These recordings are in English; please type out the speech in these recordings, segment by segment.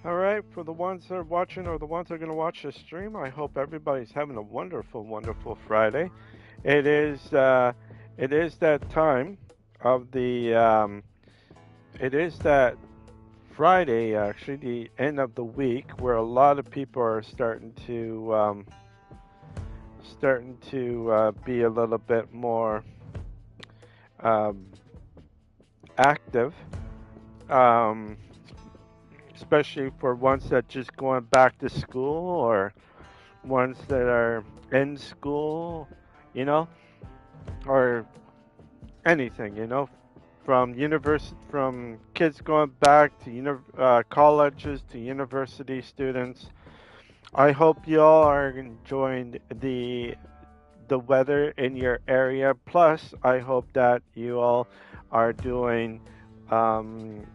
All right, for the ones that are watching or the ones that are going to watch the stream, I hope everybody's having a wonderful, wonderful Friday. It is, uh, it is that time of it is that Friday, actually, the end of the week, where a lot of people are starting to be a little bit more um, active. Um, Especially for ones that just going back to school or ones that are in school, you know, or anything, from kids going back to colleges to university students. I hope you all are enjoying the weather in your area. Plus, I hope that you all are doing um,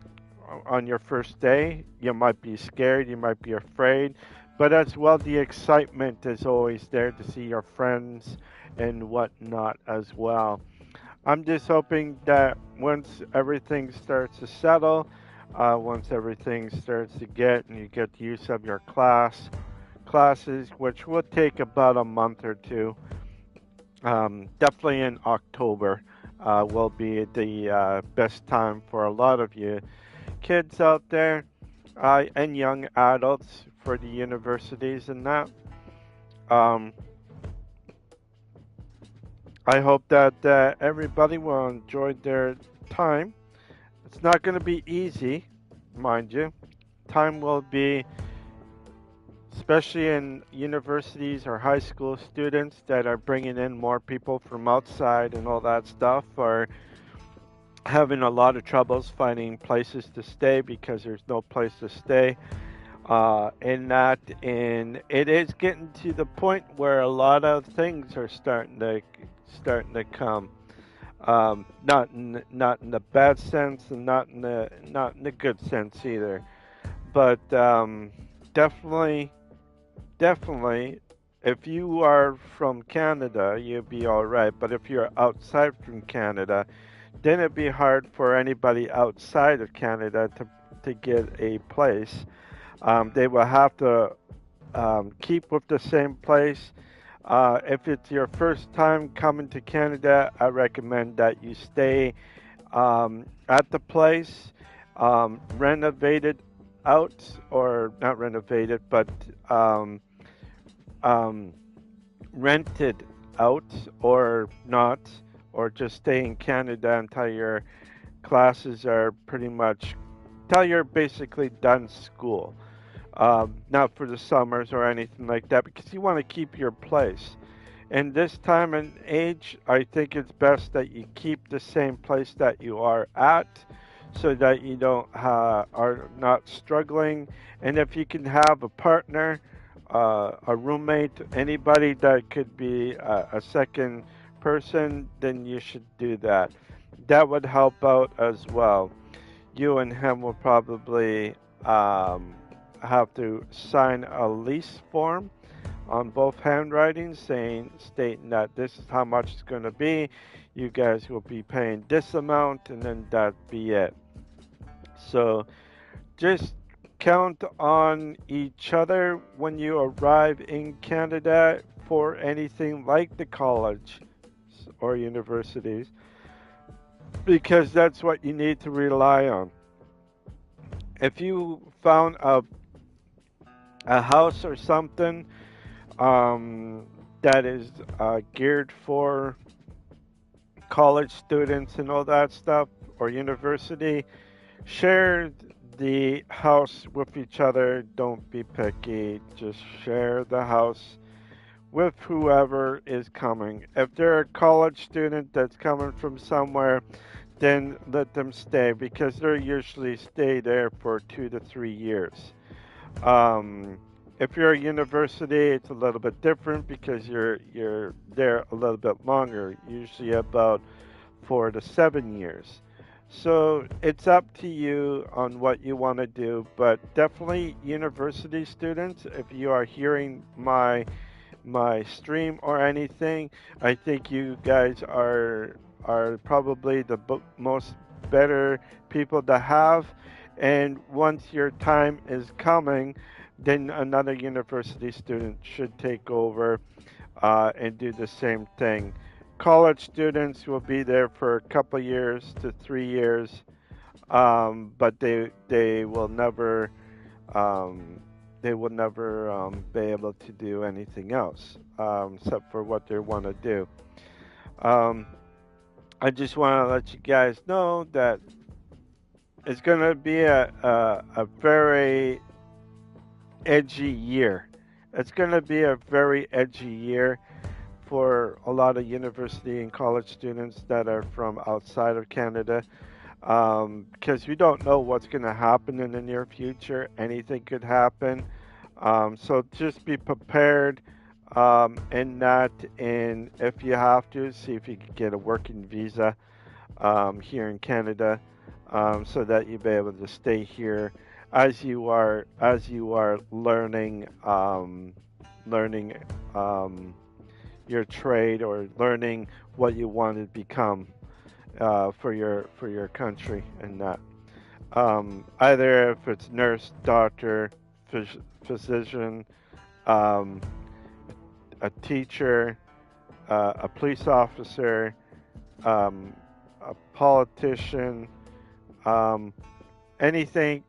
on your first day. You might be scared, you might be afraid, but as well, the excitement is always there to see your friends and whatnot as well. I'm just hoping that once everything starts to settle, once everything starts to get and you get use of your classes, which will take about a month or two. Definitely in October will be the best time for a lot of you kids out there and young adults for the universities and that. Um, I hope that everybody will enjoy their time. It's not going to be easy, mind you. Time will be, especially in universities or high school students that are bringing in more people from outside and all that stuff, are having a lot of troubles finding places to stay because there's no place to stay. And it is getting to the point where a lot of things are starting to come. Not in the bad sense, and not in the good sense either. But definitely, if you are from Canada, you'll be all right. But if you're outside from Canada, then it'd be hard for anybody outside of Canada to get a place. They will have to keep with the same place. If it's your first time coming to Canada, I recommend that you stay at the place, renovated out, or not renovated, but um, um, rented out, or not, or just stay in Canada until your classes are pretty much, till you're basically done school. Not for the summers or anything like that, because you want to keep your place. And this time and age, I think it's best that you keep the same place that you are at, so that you don't are not struggling. And if you can have a partner, a roommate, anybody that could be a second person, then you should do that. That would help out as well. You and him will probably um, have to sign a lease form on both handwritings stating that this is how much it's going to be. You guys will be paying this amount, and then that be it. So just count on each other when you arrive in Canada for anything like the college or universities, because that's what you need to rely on. If you found a house or something um, that is geared for college students and all that stuff, or university, share the house with each other. Don't be picky. Just share the house with whoever is coming. If they're a college student that's coming from somewhere, then let them stay, because they usually stay there for 2 to 3 years. Um, if you're a university, it's a little bit different because you're there a little bit longer, usually about 4 to 7 years. So it's up to you on what you want to do, but definitely university students, if you are hearing my stream or anything, I think you guys are probably the most better people to have, And once your time is coming, then another university student should take over and do the same thing. College students will be there for a couple years to 3 years, but um, they will never be able to do anything else except for what they want to do. Um, I just want to let you guys know that it's going to be a very edgy year. It's going to be a very edgy year for a lot of university and college students that are from outside of Canada, because we don't know what's going to happen in the near future. Anything could happen. So just be prepared, and not, and if you have to, see if you can get a working visa here in Canada, so that you'll be able to stay here as you are learning um, your trade, or learning what you want to become for your country, and that either if it's nurse, doctor, physician, um, a teacher, a police officer, um, a politician, um, anything,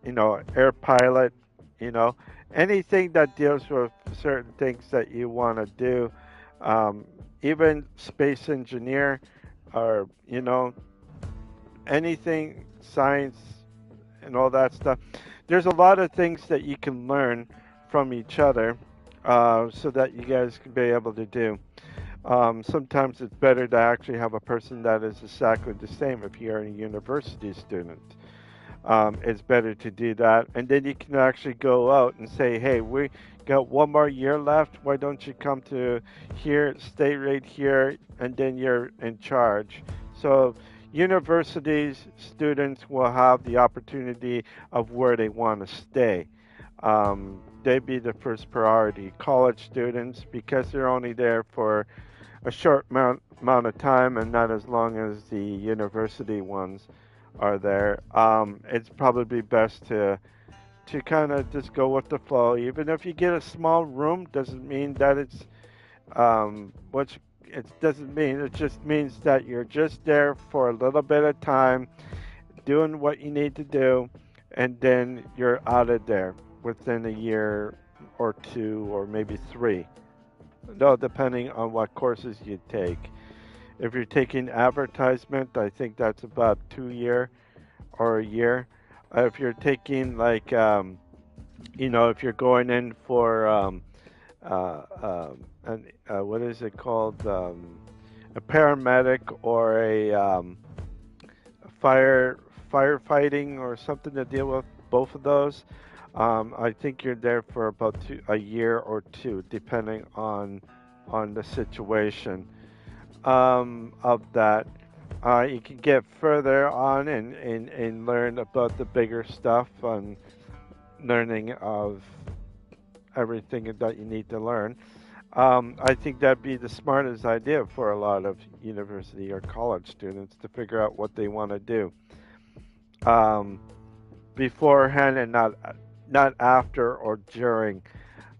air pilot, you know, anything that deals with certain things that you want to do, um, even space engineer, or anything, science, and all that stuff. There's a lot of things that you can learn from each other, so that you guys can be able to do. Sometimes it's better to actually have a person that is exactly the same if you're a university student. It's better to do that. And then you can actually go out and say, hey, we got one more year left. Why don't you come to here, stay right here, and then you're in charge. So universities, students will have the opportunity of where they want to stay. They'd be the first priority. College students, because they're only there for a short amount of time and not as long as the university ones are there. It's probably best to kind of just go with the flow. Even if you get a small room, doesn't mean that it's which it doesn't mean. It just means that you're just there for a little bit of time, doing what you need to do, and then you're out of there within a year or two, or maybe three. No, depending on what courses you take. If you're taking advertisement, I think that's about 2 year or a year. If you're taking like, if you're going in for what is it called, a paramedic, or a firefighting, or something to deal with both of those. I think you're there for about a year or two, depending on the situation of that. You can get further on and learn about the bigger stuff, and learning of everything that you need to learn. I think that'd be the smartest idea for a lot of university or college students, to figure out what they want to do um, beforehand, and not after or during.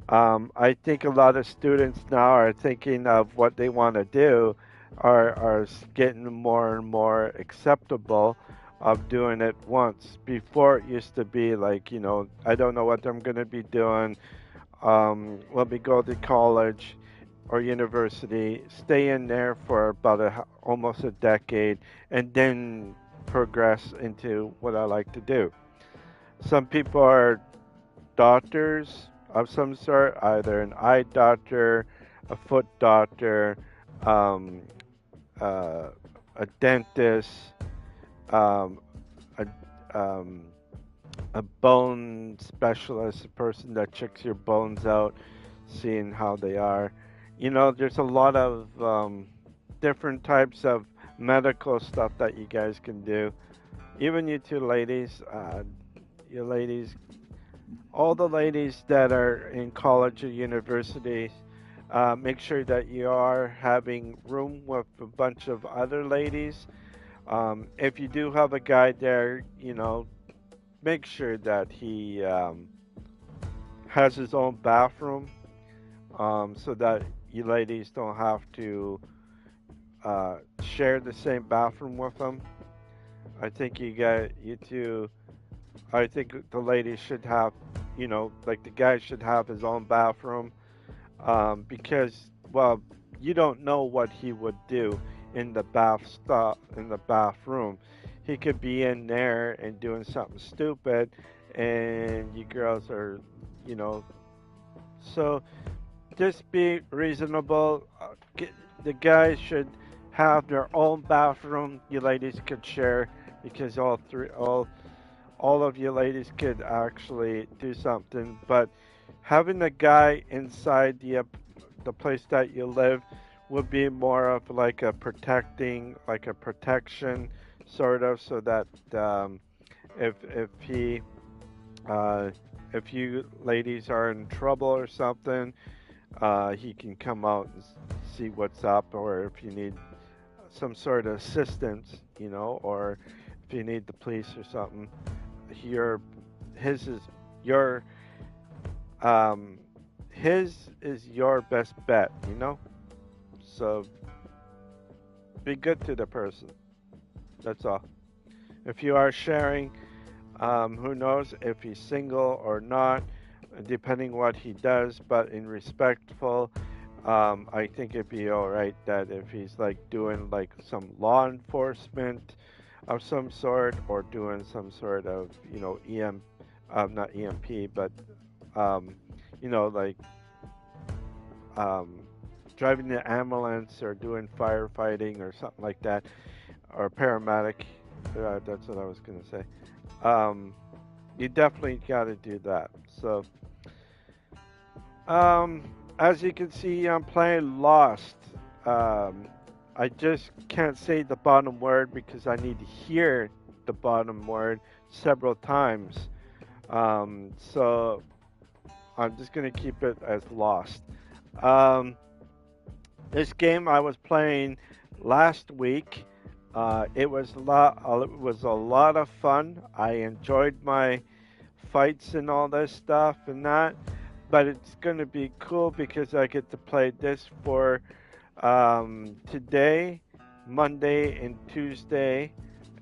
I think a lot of students now are thinking of what they want to do, are getting more and more acceptable of doing it once. Before, it used to be like, I don't know what I'm going to be doing. Let me go to college or university, stay in there for about almost a decade, and then progress into what I like to do. Some people are doctors of some sort, either an eye doctor, a foot doctor, um, uh, a dentist, um, a, um, a bone specialist, a person that checks your bones out, seeing how they are. There's a lot of different types of medical stuff that you guys can do. Even you two ladies, you ladies, all the ladies that are in college or university, make sure that you are having room with a bunch of other ladies. If you do have a guy there, make sure that he has his own bathroom, so that you ladies don't have to share the same bathroom with him. I think you two. I think the ladies should have, like the guy should have his own bathroom, because, well, you don't know what he would do in the in the bathroom. He could be in there and doing something stupid, and you girls are, you know, so just be reasonable. The guys should have their own bathroom. You ladies could share, because all of you ladies could actually do something. But having a guy inside the place that you live would be more of like like a protection, sort of, so that if he uh, if you ladies are in trouble or something, he can come out and see what's up, or if you need some sort of assistance, or if you need the police or something, your his is your um his is your best bet. So be good to the person. That's all. If you are sharing, who knows if he's single or not, depending what he does, but in respectful. I think it'd be all right that if he's like doing like some law enforcement of some sort, or doing some sort of not EMP, but um, like um, driving the ambulance or doing firefighting or something like that, or paramedic. That's what I was gonna say. Um, you definitely got to do that. So, um, as you can see, I'm playing Lost. Um, I just can't say the bottom word because I need to hear the bottom word several times. So I'm just gonna keep it as Lost. Um, this game I was playing last week. It was a lot of fun. I enjoyed my fights and all this stuff and that. But it's gonna be cool because I get to play this for today, Monday, and Tuesday,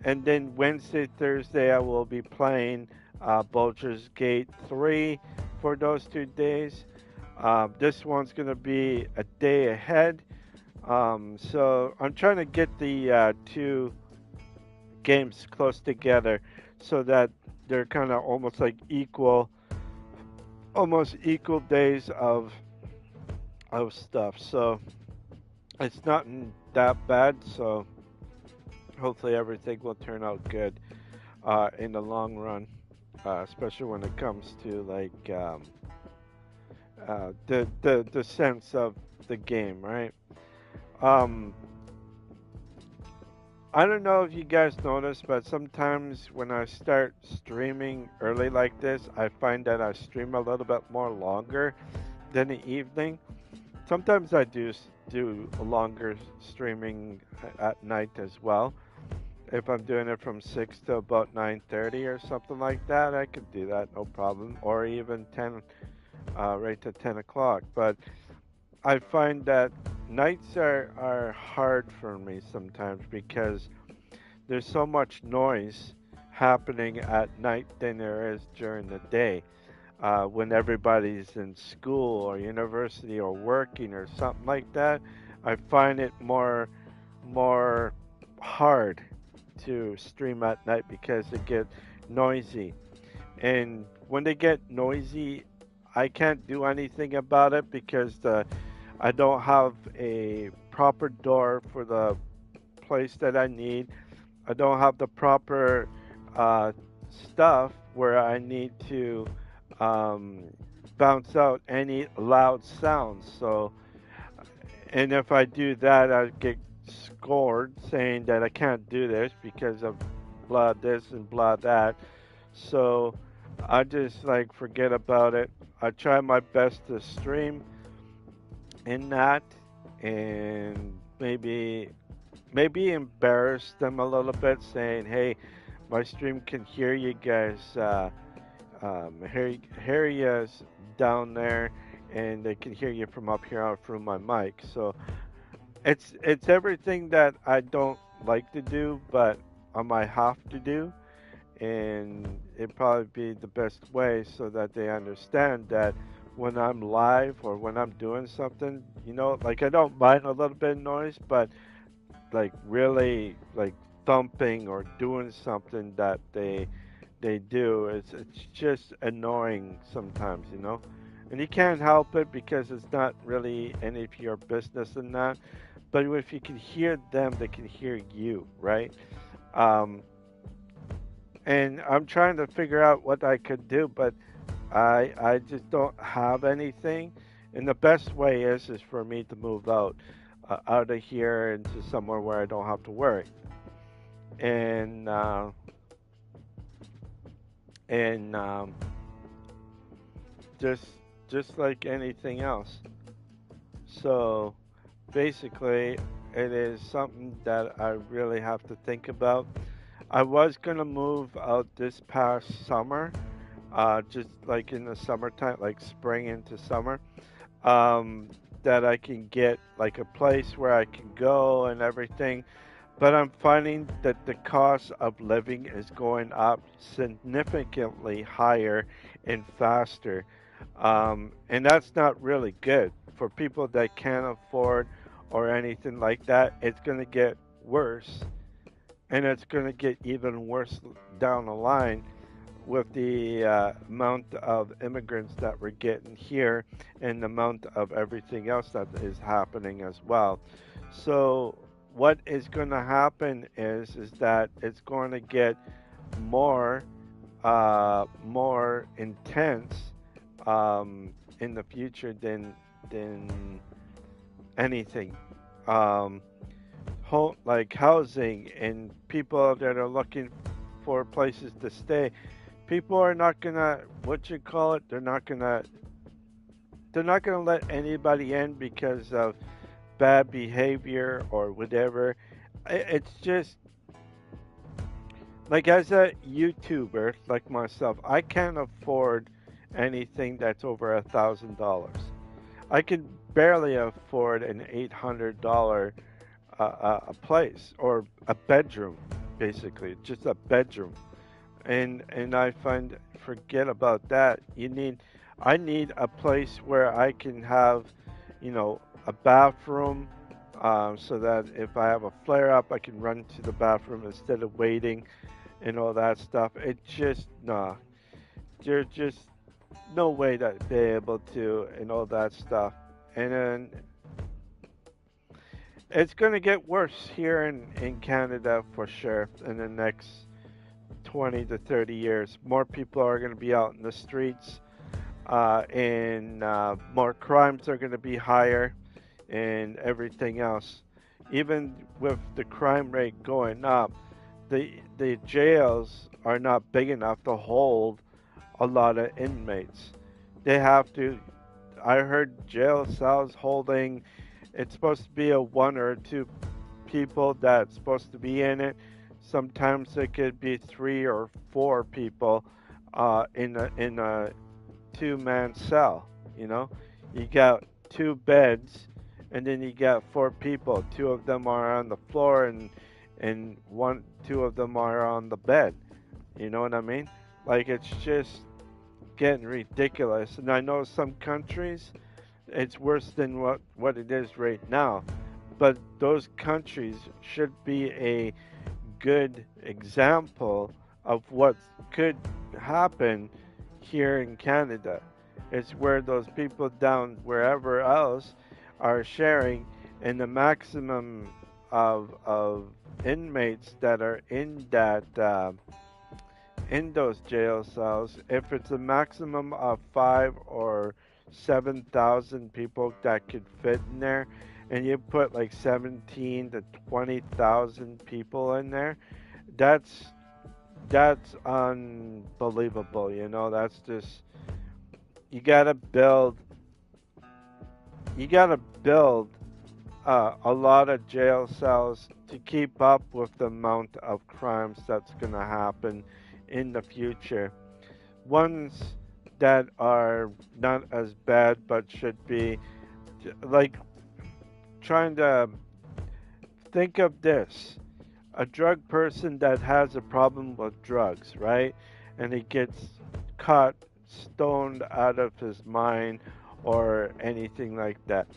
and then Wednesday, Thursday I will be playing Baldur's Gate 3 for those 2 days. This one's gonna be a day ahead. So I'm trying to get the two games close together so that they're kind of almost equal days of stuff. So it's not that bad. So hopefully everything will turn out good in the long run, especially when it comes to like the sense of the game, right? Um, I don't know if you guys notice, but sometimes when I start streaming early like this, I find that I stream a little bit more longer than the evening. Sometimes I do a longer streaming at night as well. If I'm doing it from 6 to about 9:30 or something like that, I could do that, no problem. Or even 10, right to 10 o'clock. But I find that nights are hard for me sometimes because there's so much noise happening at night than there is during the day. When everybody's in school or university or working or something like that, I find it more hard to stream at night because it gets noisy. And when they get noisy, I can't do anything about it because I don't have a proper door for the place that I need. I don't have the proper uh, stuff where I need to um, bounce out any loud sounds. So, and if I do that, I get scored saying that I can't do this because of blah this and blah that. So I just like forget about it. I try my best to stream in that, and maybe embarrass them a little bit, saying, "Hey, my stream can hear you guys, hear you down there, and they can hear you from up here out through my mic. So it's everything that I don't like to do, but I might have to do, and it probably be the best way so that they understand that when I'm live or when I'm doing something, like I don't mind a little bit of noise, but like really like thumping or doing something that they do, it's just annoying sometimes. And you can't help it because it's not really any of your business in that. But if you can hear them, they can hear you, right? Um, and I'm trying to figure out what I could do, but I just don't have anything. And the best way is for me to move out of here into somewhere where I don't have to worry. And and just just like anything else. So basically, it is something that I really have to think about. I was gonna move out this past summer, just like in the summertime, like spring into summer, um, that I can get like a place where I can go and everything. But I'm finding that the cost of living is going up significantly higher and faster. And that's not really good for people that can't afford or anything like that. It's going to get worse, and it's going to get even worse down the line with the amount of immigrants that we're getting here and the amount of everything else that is happening as well. So what is going to happen is that it's going to get more more intense in the future than anything. Um, like housing and people that are looking for places to stay. People are not gonna what you call it. They're not gonna let anybody in because of bad behavior or whatever. It's just like as a YouTuber like myself, I can't afford anything that's over $1,000. I can barely afford an $800 a place or a bedroom, basically, just a bedroom. And I find forget about that. I need a place where I can have, a bathroom, so that if I have a flare up, I can run to the bathroom instead of waiting and all that stuff. It just nah. There's just no way that they're able to and all that stuff. And then it's gonna get worse here in Canada for sure in the next 20 to 30 years. More people are going to be out in the streets, and more crimes are going to be higher, and everything else. Even with the crime rate going up, the jails are not big enough to hold a lot of inmates. They have to. I heard jail cells holding. It's supposed to be a one or two people that's supposed to be in it. Sometimes it could be three or four people in a two-man cell. You know, you got two beds, and then you got four people. Two of them are on the floor, and two of them are on the bed. You know what I mean? Like it's just getting ridiculous. And I know some countries it's worse than what it is right now. But those countries should be a good example of what could happen here in Canada. It's where those people down wherever else are sharing, and the maximum of inmates that are in those jail cells. If it's a maximum of 5 or 7,000 people that could fit in there, and you put like 17 to 20,000 people in there, that's that's unbelievable. That's just you gotta build you gotta build a lot of jail cells to keep up with the amount of crimes that's going to happen in the future. Ones that are not as bad but should be like trying to think of this, a drug person that has a problem with drugs, right? And he gets caught stoned out of his mind or anything like that.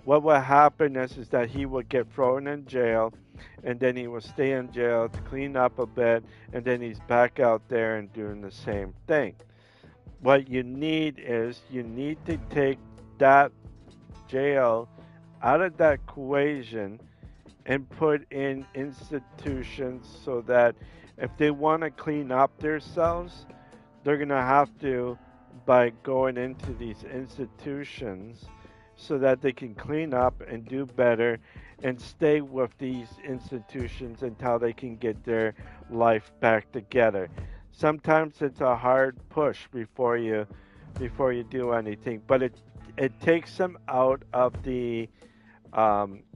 What will happen is that he would get thrown in jail and then he will stay in jail to clean up a bit and then he's back out there and doing the same thing. What you need is you need to take that jail out of that equation and put in institutions so that if they want to clean up themselves, they're going to have to by going into these institutions so that they can clean up and do better and stay with these institutions until they can get their life back together. Sometimes it's a hard push before you do anything, but it takes them out of the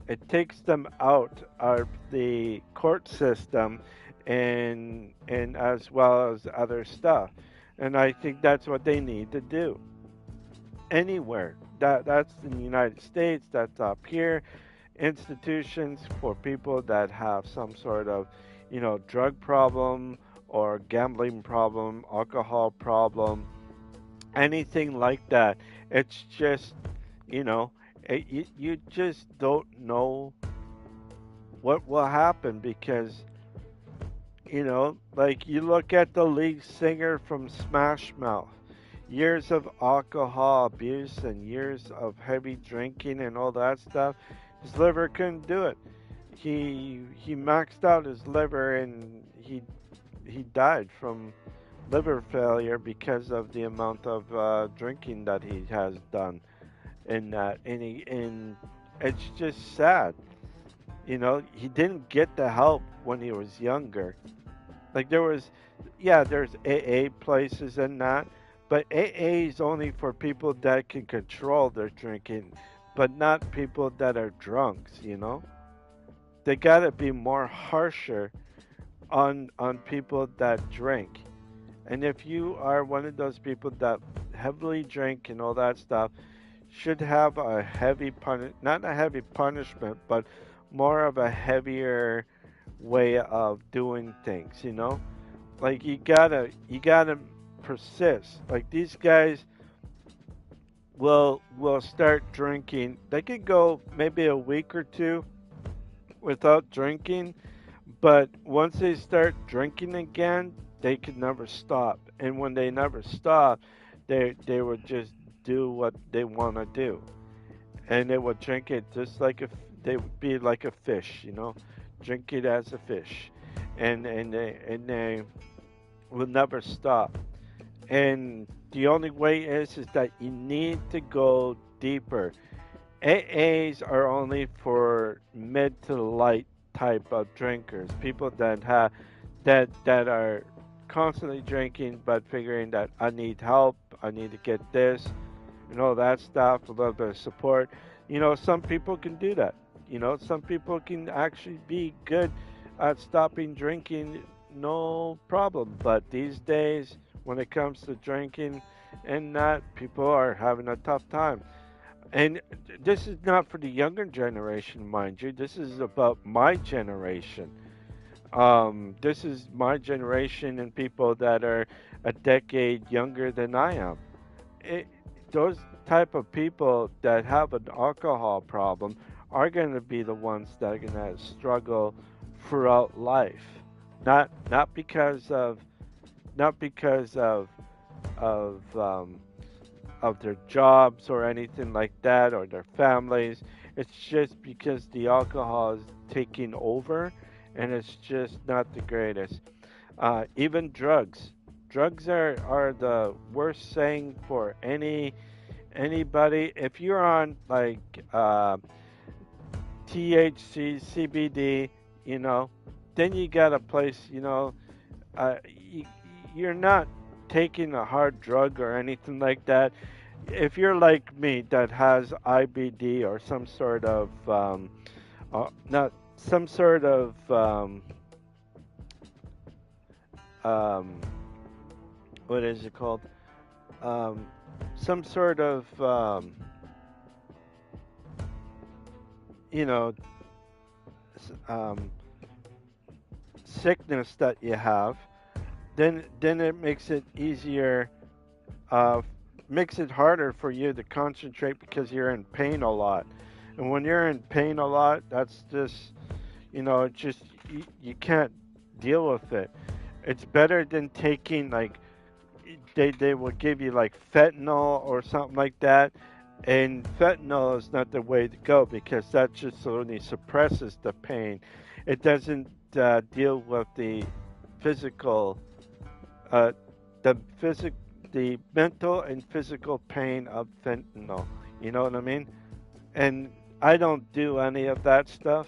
it takes them out of the court system and as well as other stuff. And I think that's what they need to do. Anywhere. That's in the United States, that's up here. Institutions for people that have some sort of, drug problem or gambling problem, alcohol problem, anything like that. It's just, you know, you just don't know what will happen because, like you look at the lead singer from Smash Mouth, years of alcohol abuse and years of heavy drinking and all that stuff, his liver couldn't do it. He maxed out his liver and he died from liver failure because of the amount of drinking that he has done in that and it's just sad. He didn't get the help when he was younger. Like there's AA places and that, but AA is only for people that can control their drinking, but not people that are drunks. They gotta be more harsher on people that drink. And if you are one of those people that heavily drink and all that stuff, should have a not a heavy punishment, but more of a heavier way of doing things. Like you gotta persist. Like these guys will start drinking. They could go maybe a week or two without drinking, but once they start drinking again, they could never stop. And when they never stop, they would just do what they want to do, and they would drink it just like they would be like a fish. Drink it as a fish, and they will never stop. And the only way is that you need to go deeper. AAs are only for mid to light type of drinkers, people that are constantly drinking but figuring that I need help, I need to get this, that stuff, a little bit of support. Some people can do that. Some people can actually be good at stopping drinking, no problem. But these days, when it comes to drinking and that, people are having a tough time. And this is not for the younger generation, mind you. This is about my generation. This is my generation and people that are a decade younger than I am. It, those type of people that have an alcohol problem are going to be the ones that are going to struggle throughout life. Not because of of their jobs or anything like that or their families. It's just because the alcohol is taking over and it's just not the greatest. Even drugs. Drugs are the worst thing for anybody. If you're on like THC, CBD, then you got a place, uh, you, you're not taking a hard drug or anything like that. if you're like me that has IBD or some sort of not some sort of um, what is it called? Um, some sort of you know um, sickness that you have, then it makes it easier, uh, makes it harder for you to concentrate because you're in pain a lot. And when you're in pain a lot, that's just, it's just you can't deal with it. It's better than taking like they will give you like fentanyl or something like that. And fentanyl is not the way to go because that just only suppresses the pain. It doesn't deal with physical, uh, the physic, the mental and physical pain of fentanyl. You know what I mean? And I don't do any of that stuff.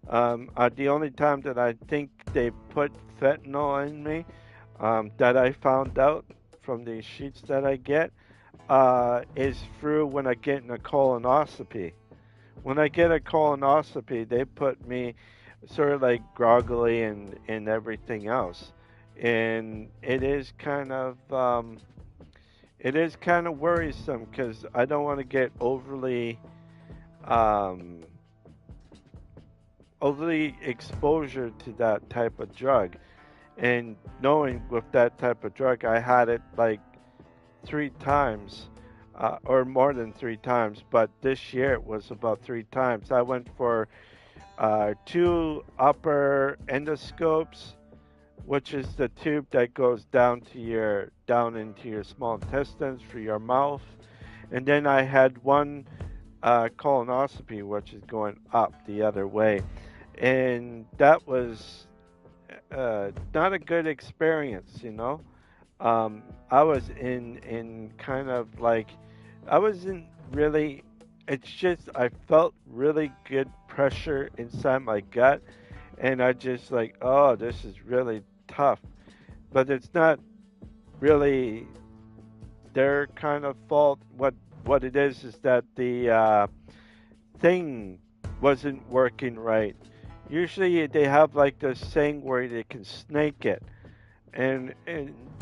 The only time that I think they put fentanyl in me, that I found out from the sheets that I get, is through when I get in a colonoscopy. When I get a colonoscopy, they put me sort of like groggily and everything else, and it is kind of worrisome because I don't want to get um, overly exposure to that type of drug. And knowing with that type of drug, I had it like 3 times, or more than 3 times. But this year it was about 3 times. I went for two upper endoscopes, which is the tube that goes down into your small intestines through your mouth, and then I had one colonoscopy, which is going up the other way, and that was not a good experience. I was in kind of like I wasn't really. It's just I felt really good pressure inside my gut, and I just like, oh, this is really tough. But it's not really their kind of fault. What it is that the thing wasn't working right. Usually they have like this thing where they can snake it, and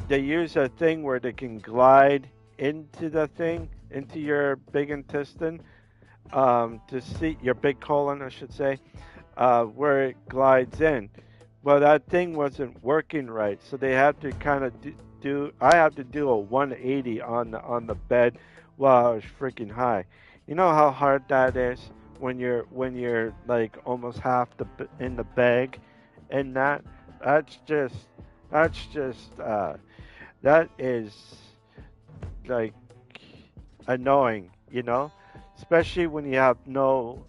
they use a thing where they can glide into the thing, into your big intestine, to see your big colon, I should say, where it glides in. Well, that thing wasn't working right, so they had to kind of do. I had to do a 180 on the bed while I was freaking high. You know how hard that is when you're like almost half in the bag, and that's just that's just that is like annoying, especially when you have no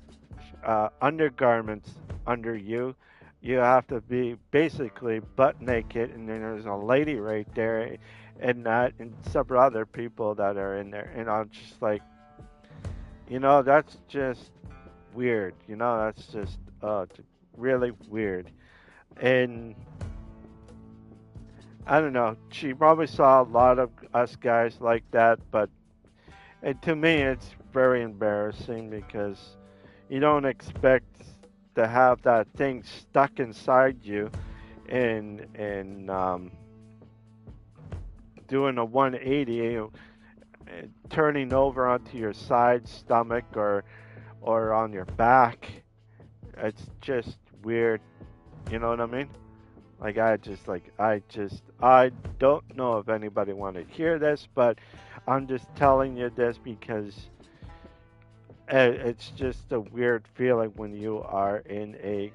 undergarments under you. You have to be basically butt naked, and then there's a lady right there, and that, and several other people that are in there. And I'm just like, that's just weird. That's just really weird. And I don't know. She probably saw a lot of us guys like that, but to me, it's very embarrassing because you don't expect to have that thing stuck inside you and doing a 180, turning over onto your side stomach or on your back. It's just weird. You know what I mean? Like I don't know if anybody want to hear this, but I'm just telling you this because it's just a weird feeling when you are in a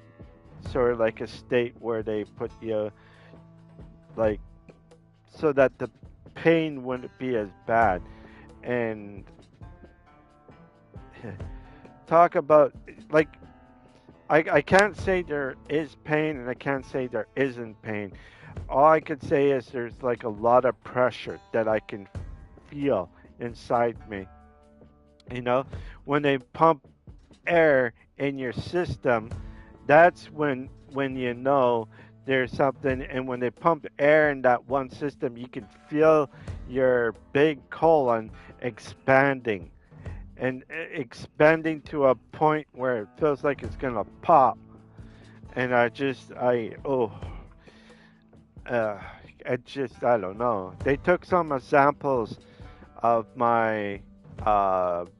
sort of like a state where they put you like so that the pain wouldn't be as bad. And talk about like I can't say there is pain and I can't say there isn't pain. All I could say is there's like a lot of pressure that I can feel inside me. You know, when they pump air in your system, that's when you know there's something. And when they pump air in that one system, you can feel your big colon expanding and expanding to a point where it feels like it's gonna pop. And uh, I don't know. They took some samples of my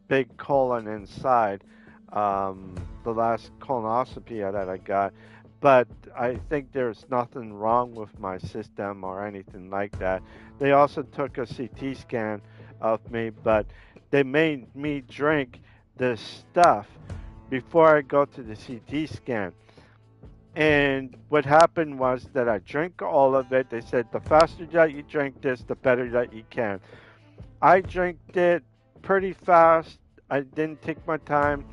big colon inside the last colonoscopy that I got. But I think there's nothing wrong with my system or anything like that. They also took a CT scan of me, but they made me drink this stuff before I go to the CT scan. And what happened was that I drank all of it. They said the faster that you drink this, the better that you can. I drank it pretty fast. I didn't take my time.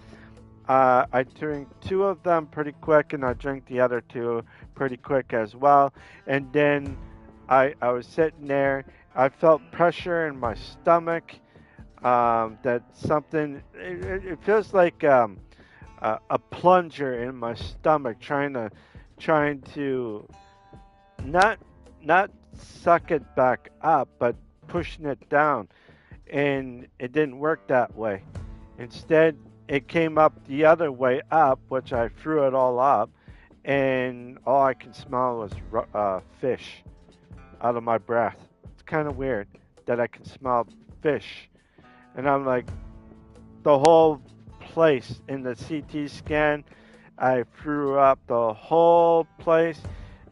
I drank two of them pretty quick, and I drank the other two pretty quick as well. And then I was sitting there. I felt pressure in my stomach. That something. It feels like a plunger in my stomach, trying to not not suck it back up, but pushing it down. And it didn't work that way. Instead, it came up the other way up, which I threw it all up, and all I could smell was fish out of my breath. It's kind of weird that I can smell fish. And I'm like, the whole place in the CT scan, I threw up the whole place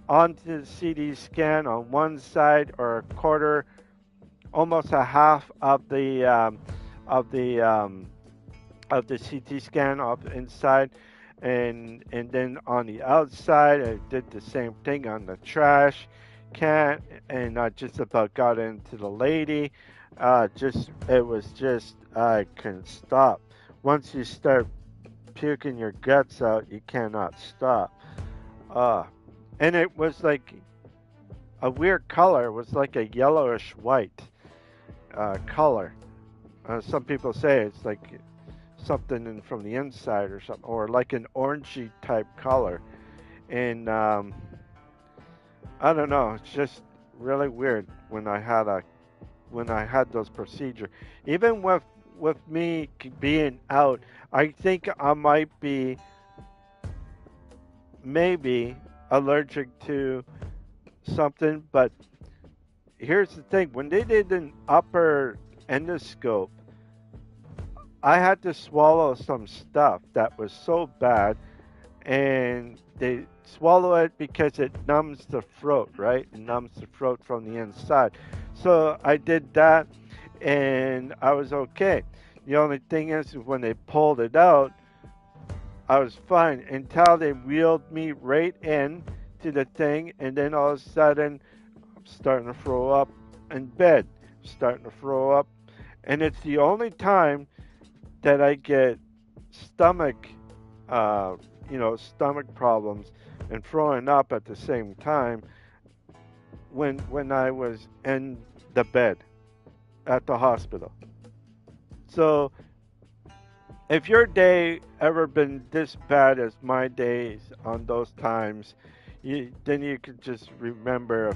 onto the CT scan on one side or a quarter, almost a half of the of the CT scan up inside, and then on the outside, I did the same thing on the trash can, and I just about got into the lady. Just it was just I couldn't stop. Once you start puking your guts out, you cannot stop. Uh, and it was like a weird color. It was like a yellowish white color. Some people say it's like something from the inside or something, or like an orangey type color. And I don't know. It's just really weird when I had those procedures. Even with me being out, I think I might be maybe allergic to something. But here's the thing: when they did an upper endoscope, I had to swallow some stuff that was so bad, and they swallow it because it numbs the throat, right? It numbs the throat from the inside. So I did that, and I was okay. The only thing is, when they pulled it out, I was fine until they wheeled me right in to the thing, and then all of a sudden, I'm starting to throw up in bed, starting to throw up, and it's the only time that I get stomach, uh, stomach problems and throwing up at the same time when I was in the bed at the hospital. So if your day ever been this bad as my days on those times, then you could just remember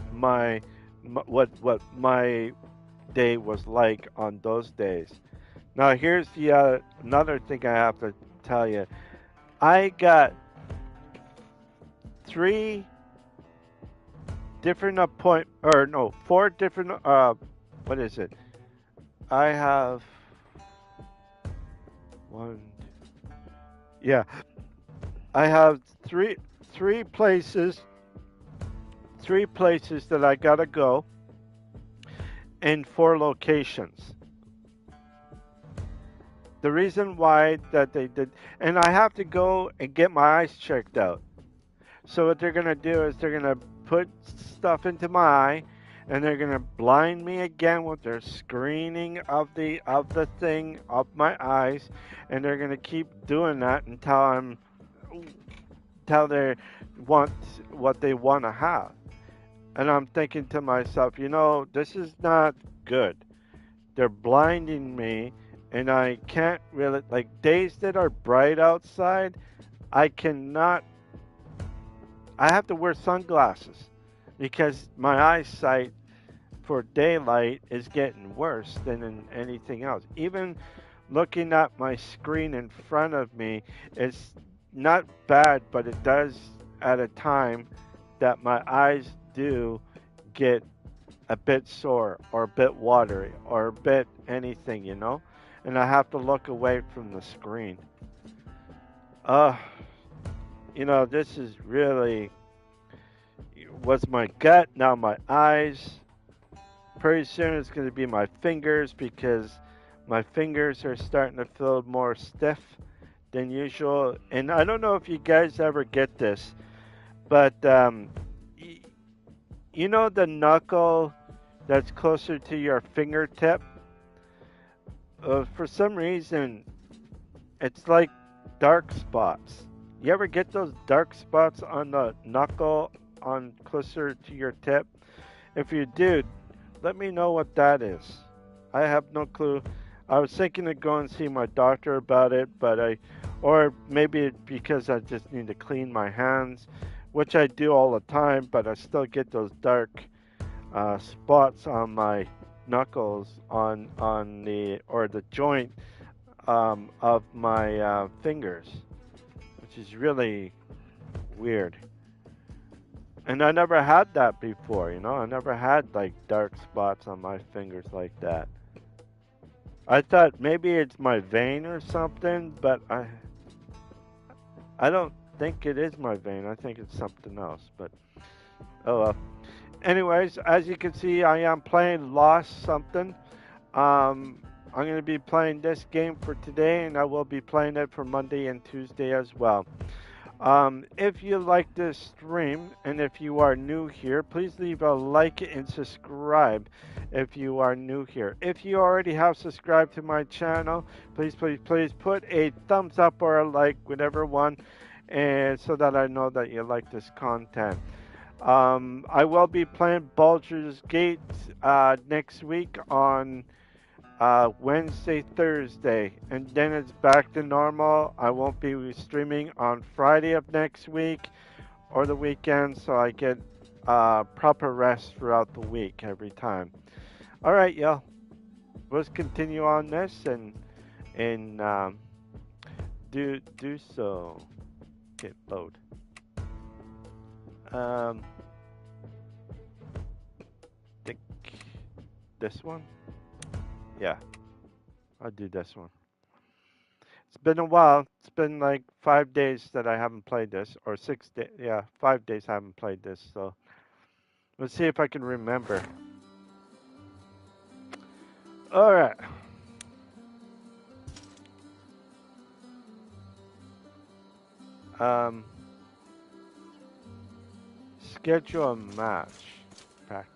what my day was like on those days. Now here's the another thing I have to tell you. I got three different or no, four different what is it? I have one. Yeah, I have three places, three places that I gotta go in four locations. The reason why that they did, and I have to go and get my eyes checked out. So what they're gonna do is they're gonna put stuff into my eye, and they're gonna blind me again with their screening of the thing of my eyes, and they're gonna keep doing that until they want what they want to have. And I'm thinking to myself, this is not good. They're blinding me, and I can't really, like, days that are bright outside, I cannot, I have to wear sunglasses because my eyesight for daylight is getting worse than in anything else. Even looking at my screen in front of me, it's not bad, but it does at a time that my eyes do get a bit sore or a bit watery or a bit anything, you know? And I have to look away from the screen. Uh, this is really was my gut, now my eyes. Pretty soon it's going to be my fingers because my fingers are starting to feel more stiff than usual. And I don't know if you guys ever get this, but y- you know the knuckle that's closer to your fingertip? For some reason, it's like dark spots. You ever get those dark spots on the knuckle on closer to your tip? If you do, let me know what that is. I have no clue. I was thinking of going and see my doctor about it, or maybe because I just need to clean my hands, which I do all the time, but I still get those dark spots on my knuckles on the joint of my fingers, which is really weird. And I never had that before, I never had like dark spots on my fingers like that. I thought maybe it's my vein or something, but I don't think it is my vein. I think it's something else. But oh well. Anyways, as you can see, I am playing Lost something. I'm going to be playing this game for today, and I will be playing it for Monday and Tuesday as well. If you like this stream, and if you are new here, please leave a like and subscribe if you are new here. If you already have subscribed to my channel, please put a thumbs up or a like, whatever one, and so that I know that you like this content. I will be playing Baldur's Gate next week on Wednesday, Thursday, and then it's back to normal. I won't be streaming on Friday of next week or the weekend, so I get proper rest throughout the week every time. All right, y'all. Let's continue on this and do so. Hit load. Think this one. Yeah, I'll do this one. It's been a while. It's been like 5 days that I haven't played this, or 6 days. Yeah, 5 days I haven't played this. So let's see if I can remember. All right. Um, schedule a match practice.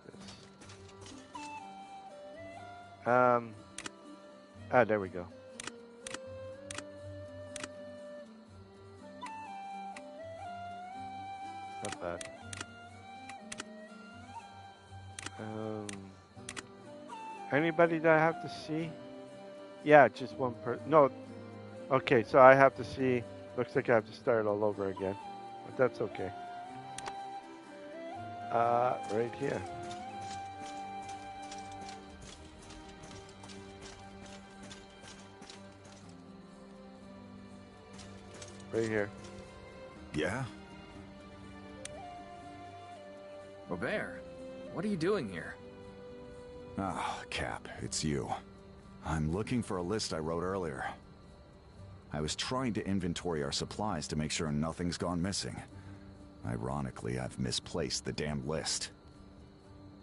There we go. Not bad. Anybody that I have to see? Yeah, just one person. No. Okay, so I have to see. Looks like I have to start all over again. But that's okay. Right here. Right here. Yeah? Robert, what are you doing here? Ah, Cap, it's you. I'm looking for a list I wrote earlier. I was trying to inventory our supplies to make sure nothing's gone missing. Ironically, I've misplaced the damn list.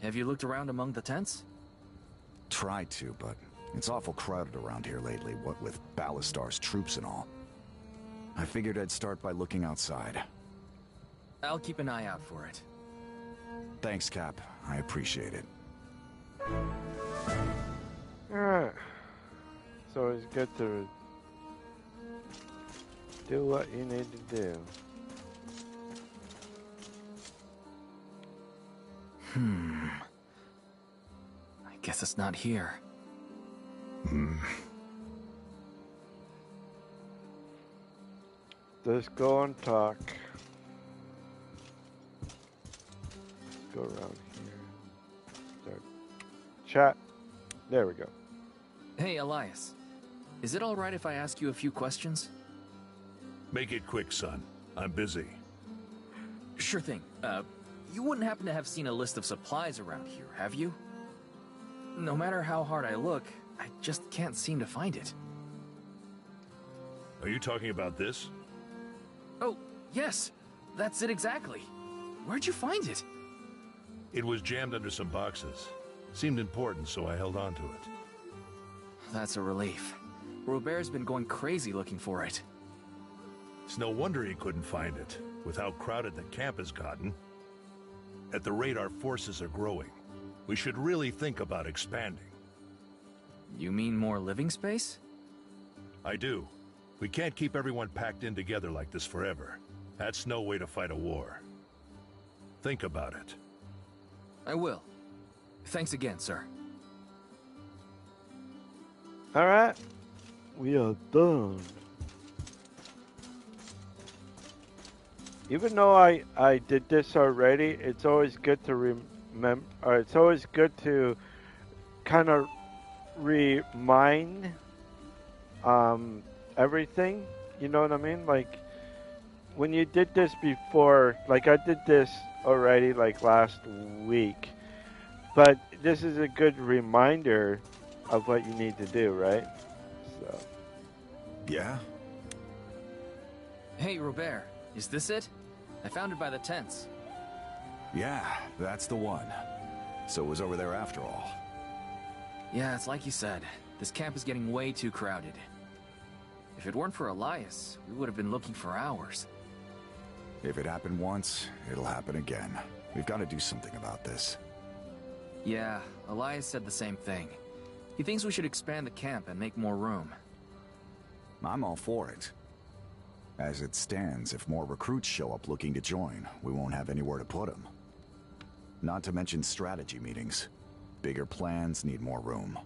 Have you looked around among the tents? Tried to, but it's awful crowded around here lately, what with Ballastar's troops and all. I figured I'd start by looking outside. I'll keep an eye out for it. Thanks, Cap. I appreciate it. Alright. So it's good to do what you need to do. I guess it's not here. Let's go and talk. Let's go around here. Start chat. There we go. Hey, Elias. Is it alright if I ask you a few questions? Make it quick, son. I'm busy. Sure thing. You wouldn't happen to have seen a list of supplies around here, have you? No matter how hard I look, I just can't seem to find it. Are you talking about this? Oh, yes. That's it exactly. Where'd you find it? It was jammed under some boxes. Seemed important, so I held on to it. That's a relief. Robert's been going crazy looking for it. It's no wonder he couldn't find it, with how crowded the camp has gotten. At the rate our forces are growing, we should really think about expanding. You mean more living space? I do. We can't keep everyone packed in together like this forever. That's no way to fight a war. Think about it. I will. Thanks again, sir. Alright. We are done. Even though I did this already, it's always good to remember, or it's always good to kind of remind everything. You know what I mean? Like, when you did this before, like I did this already like last week, but this is a good reminder of what you need to do, right? So. Yeah? Hey, Robert. Is this it? I found it by the tents. Yeah, that's the one. So it was over there after all. Yeah, it's like you said. This camp is getting way too crowded. If it weren't for Elias, we would have been looking for hours. If it happened once, it'll happen again. We've got to do something about this. Yeah, Elias said the same thing. He thinks we should expand the camp and make more room. I'm all for it. As it stands, if more recruits show up looking to join, we won't have anywhere to put them. Not to mention strategy meetings. Bigger plans need more room.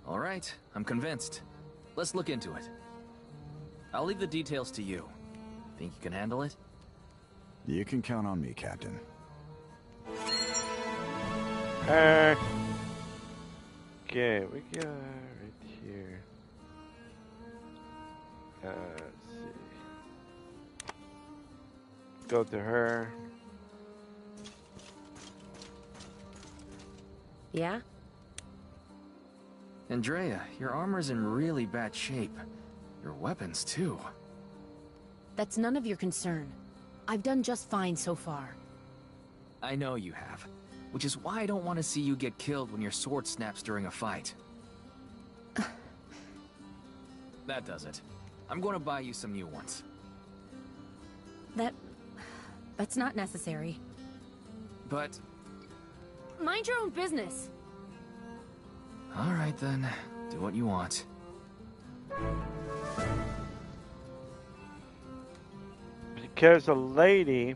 All right, I'm convinced. Let's look into it. I'll leave the details to you. Think you can handle it? You can count on me, Captain. Okay, we got right here. Let's see. Go to her. Yeah? Andrea, your armor's in really bad shape. Your weapons, too. That's none of your concern. I've done just fine so far. I know you have. Which is why I don't want to see you get killed when your sword snaps during a fight. That does it. I'm going to buy you some new ones. That's not necessary. But... Mind your own business. Alright then. Do what you want. Because a lady...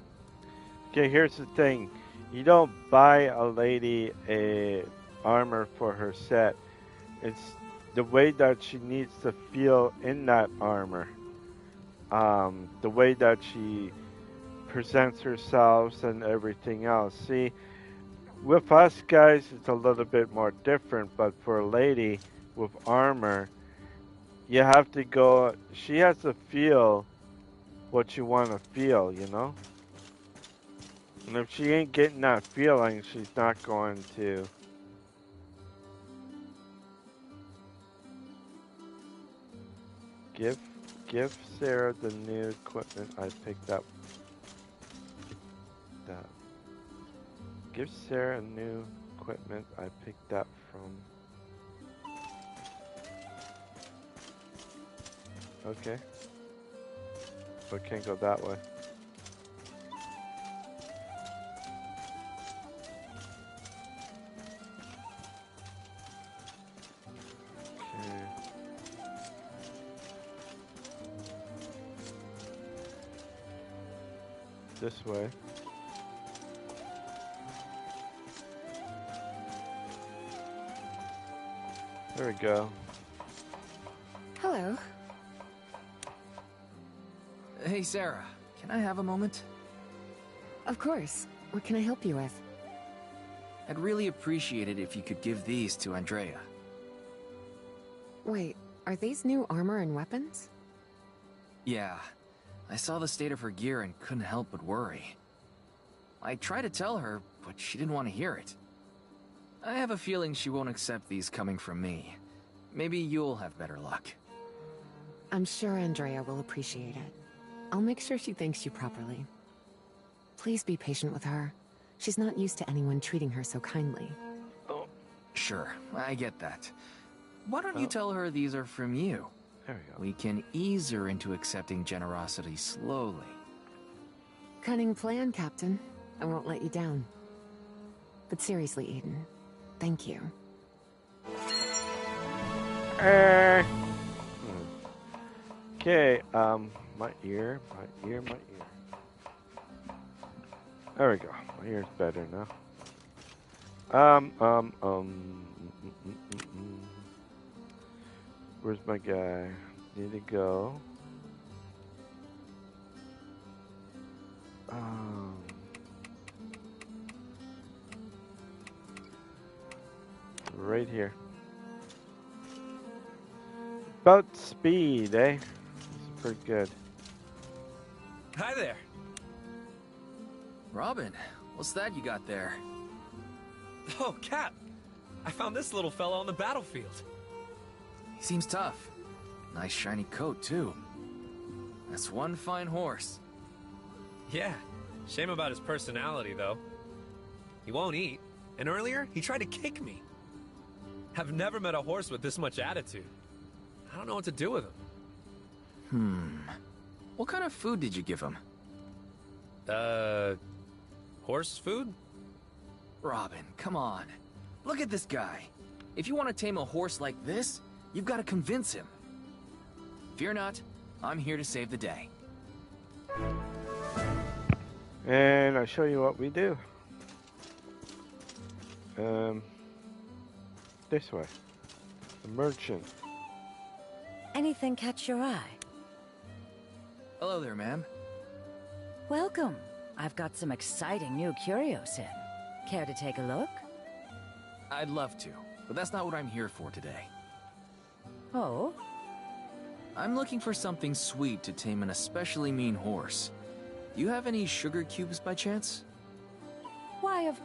Okay, here's the thing. You don't buy a lady a armor for her set. It's the way that she needs to feel in that armor. The way that she presents herself and everything else. See, with us guys, it's a little bit more different, but for a lady with armor, you have to go, she has to feel what you want to feel, you know? And if she ain't getting that feeling, she's not going to. Give Sarah the new equipment I picked up. That. Give Sarah new equipment I picked up from. Okay. But can't go that way. Okay. This way. There we go. Hello. Hey, Sarah. Can I have a moment? Of course. What can I help you with? I'd really appreciate it if you could give these to Andrea. Wait, are these new armor and weapons? Yeah, I saw the state of her gear and couldn't help but worry. I tried to tell her, but she didn't want to hear it. I have a feeling she won't accept these coming from me. Maybe you'll have better luck. I'm sure Andrea will appreciate it. I'll make sure she thanks you properly. Please be patient with her. She's not used to anyone treating her so kindly. Oh, sure, I get that. Why don't you tell her these are from you? There we go. We can ease her into accepting generosity slowly. Cunning plan, Captain. I won't let you down. But seriously, Aiden, thank you. Okay, my ear. There we go. My ear's better now. Where's my guy? Need to go. Right here. About speed, eh? This is pretty good. Hi there. Robin, what's that you got there? Oh, Cap. I found this little fella on the battlefield. He seems tough. Nice shiny coat, too. That's one fine horse. Yeah. Shame about his personality, though. He won't eat. And earlier, he tried to kick me. I've never met a horse with this much attitude. I don't know what to do with him. What kind of food did you give him? Horse food? Robin, come on. Look at this guy. If you want to tame a horse like this, you've got to convince him. Fear not, I'm here to save the day. And I'll show you what we do. This way. The merchant. Anything catch your eye? Hello there, ma'am. Welcome. I've got some exciting new curios in. Care to take a look? I'd love to, but that's not what I'm here for today. Oh? I'm looking for something sweet to tame an especially mean horse. Do you have any sugar cubes by chance? Why, of